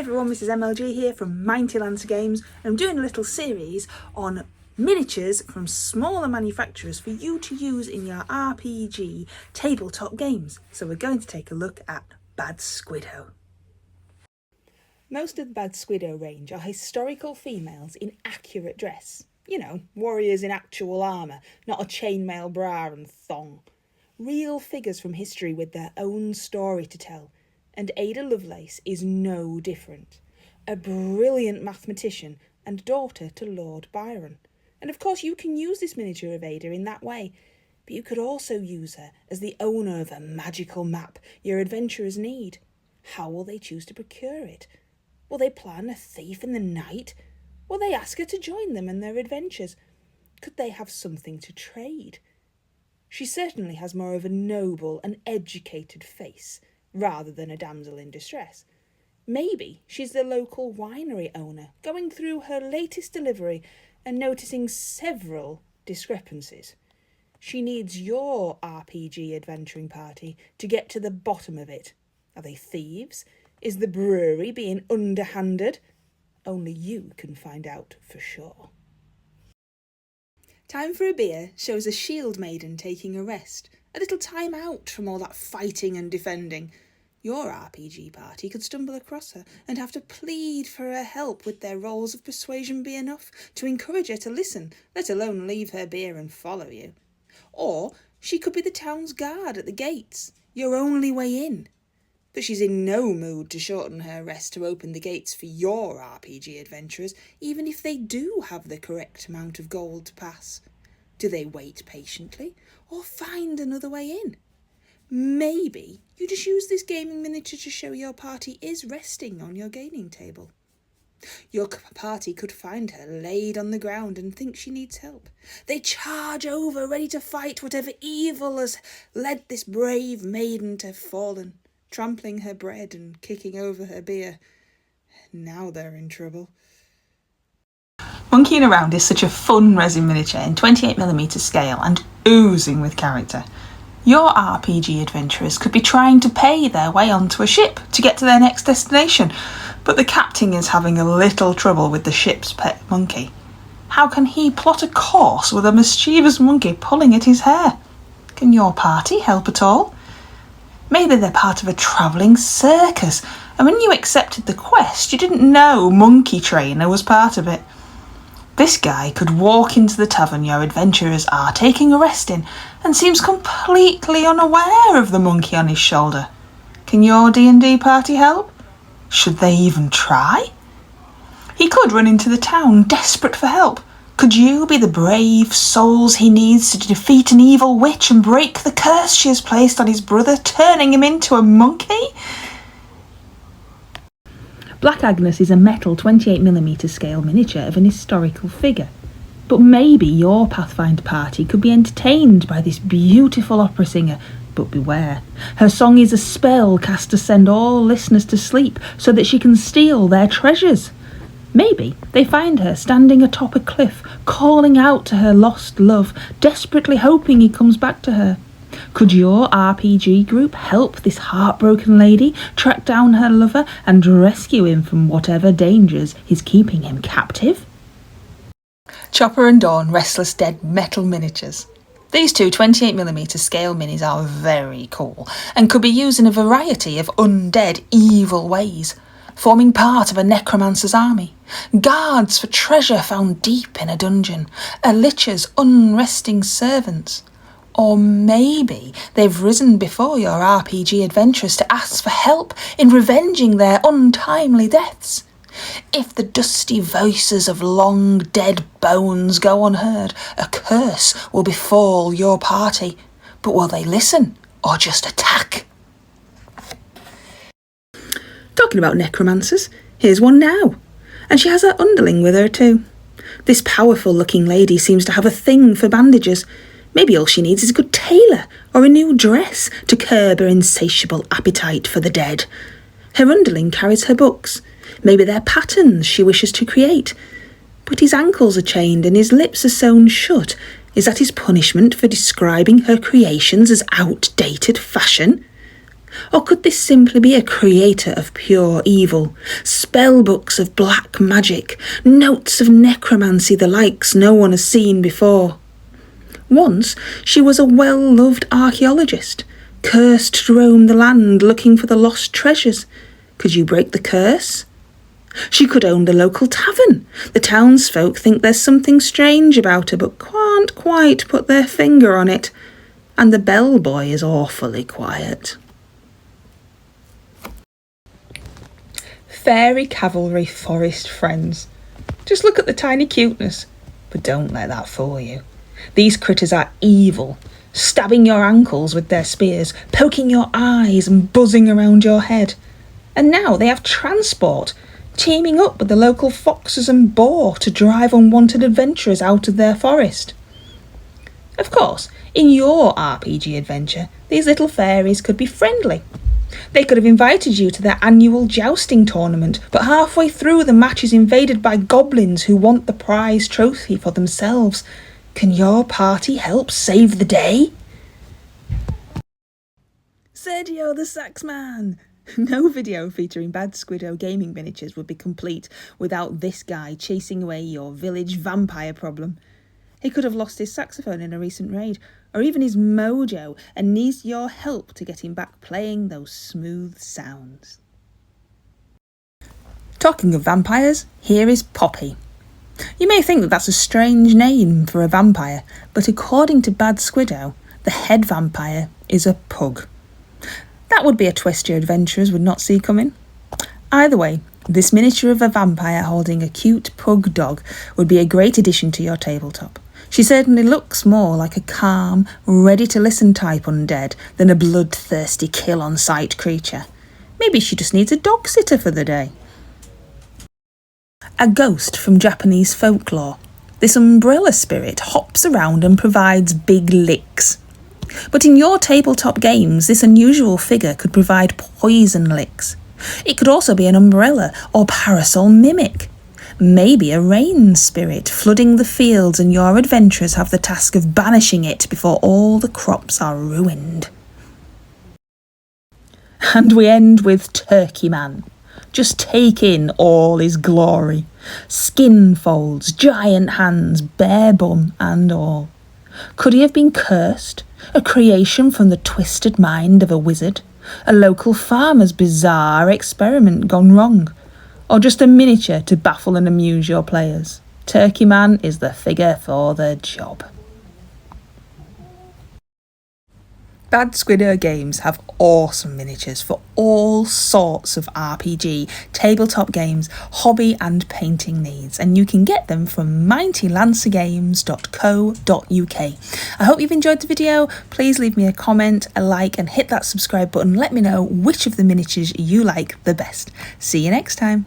everyone, Mrs. MLG here from Mighty Lancer Games, and I'm doing a little series on miniatures from smaller manufacturers for you to use in your RPG tabletop games. So we're going to take a look at Bad Squiddo. Most of the Bad Squiddo range are historical females in accurate dress. You know, warriors in actual armour, not a chainmail bra and thong. Real figures from history with their own story to tell. And Ada Lovelace is no different. A brilliant mathematician and daughter to Lord Byron. And of course you can use this miniature of Ada in that way, but you could also use her as the owner of a magical map your adventurers need. How will they choose to procure it? Will they plan a thief in the night? Will they ask her to join them in their adventures? Could they have something to trade? She certainly has more of a noble and educated face, rather than a damsel in distress. Maybe she's the local winery owner, going through her latest delivery and noticing several discrepancies. She needs your RPG adventuring party to get to the bottom of it. Are they thieves? Is the brewery being underhanded? Only you can find out for sure. Time for a Beer shows a shield maiden taking a rest. A little time out from all that fighting and defending. Your RPG party could stumble across her and have to plead for her help. Would their rolls of persuasion be enough to encourage her to listen, let alone leave her beer and follow you? Or she could be the town's guard at the gates, your only way in. But she's in no mood to shorten her rest to open the gates for your RPG adventurers, even if they do have the correct amount of gold to pass. Do they wait patiently, or find another way in? Maybe you just use this gaming miniature to show your party is resting on your gaming table. Your party could find her laid on the ground and think she needs help. They charge over, ready to fight whatever evil has led this brave maiden to have fallen, trampling her bread and kicking over her beer. Now they're in trouble. Monkeying Around is such a fun resin miniature in 28mm scale and oozing with character. Your RPG adventurers could be trying to pay their way onto a ship to get to their next destination, but the captain is having a little trouble with the ship's pet monkey. How can he plot a course with a mischievous monkey pulling at his hair? Can your party help at all? Maybe they're part of a travelling circus, and when you accepted the quest, you didn't know Monkey Trainer was part of it. This guy could walk into the tavern your adventurers are taking a rest in and seems completely unaware of the monkey on his shoulder. Can your D&D party help? Should they even try? He could run into the town desperate for help. Could you be the brave souls he needs to defeat an evil witch and break the curse she has placed on his brother, turning him into a monkey? Black Agnes is a metal 28mm scale miniature of an historical figure. But maybe your Pathfinder party could be entertained by this beautiful opera singer. But beware, her song is a spell cast to send all listeners to sleep so that she can steal their treasures. Maybe they find her standing atop a cliff, calling out to her lost love, desperately hoping he comes back to her. Could your RPG group help this heartbroken lady track down her lover and rescue him from whatever dangers is keeping him captive? Chopper and Dawn Restless Dead metal miniatures. These two 28mm scale minis are very cool and could be used in a variety of undead evil ways. Forming part of a necromancer's army, guards for treasure found deep in a dungeon, a lich's unresting servants. Or maybe they've risen before your RPG adventurers to ask for help in revenging their untimely deaths. If the dusty voices of long dead bones go unheard, a curse will befall your party. But will they listen or just attack? Talking about necromancers, here's one now. And she has her underling with her too. This powerful looking lady seems to have a thing for bandages. Maybe all she needs is a good tailor or a new dress to curb her insatiable appetite for the dead. Her underling carries her books. Maybe they're patterns she wishes to create. But his ankles are chained and his lips are sewn shut. Is that his punishment for describing her creations as outdated fashion? Or could this simply be a creator of pure evil? Spellbooks of black magic, notes of necromancy the likes no one has seen before. Once she was a well-loved archaeologist, cursed to roam the land looking for the lost treasures. Could you break the curse? She could own the local tavern. The townsfolk think there's something strange about her, but can't quite put their finger on it. And the bellboy is awfully quiet. Fairy cavalry forest friends. Just look at the tiny cuteness, but don't let that fool you. These critters are evil, stabbing your ankles with their spears, poking your eyes and buzzing around your head. And now they have transport, teaming up with the local foxes and boar to drive unwanted adventurers out of their forest. Of course, in your RPG adventure, these little fairies could be friendly. They could have invited you to their annual jousting tournament, but halfway through the match is invaded by goblins who want the prize trophy for themselves. Can your party help save the day? Sergio the Saxman! No video featuring Bad Squiddo gaming miniatures would be complete without this guy chasing away your village vampire problem. He could have lost his saxophone in a recent raid, or even his mojo, and needs your help to get him back playing those smooth sounds. Talking of vampires, here is Poppy. You may think that that's a strange name for a vampire, but according to Bad Squiddo, the head vampire is a pug. That would be a twist your adventurers would not see coming. Either way, this miniature of a vampire holding a cute pug dog would be a great addition to your tabletop. She certainly looks more like a calm, ready-to-listen type undead than a bloodthirsty kill-on-sight creature. Maybe she just needs a dog sitter for the day. A ghost from Japanese folklore. This umbrella spirit hops around and provides big licks. But in your tabletop games, this unusual figure could provide poison licks. It could also be an umbrella or parasol mimic. Maybe a rain spirit flooding the fields, and your adventurers have the task of banishing it before all the crops are ruined. And we end with Turkey Man. Just take in all his glory. Skin folds, giant hands, bare bum and all. Could he have been cursed? A creation from the twisted mind of a wizard? A local farmer's bizarre experiment gone wrong? Or just a miniature to baffle and amuse your players? Turkey Man is the figure for the job. Bad Squiddo games have awesome miniatures for all sorts of RPG, tabletop games, hobby and painting needs, and you can get them from mightylancergames.co.uk. I hope you've enjoyed the video. Please leave me a comment, a like and hit that subscribe button. Let me know which of the miniatures you like the best. See you next time.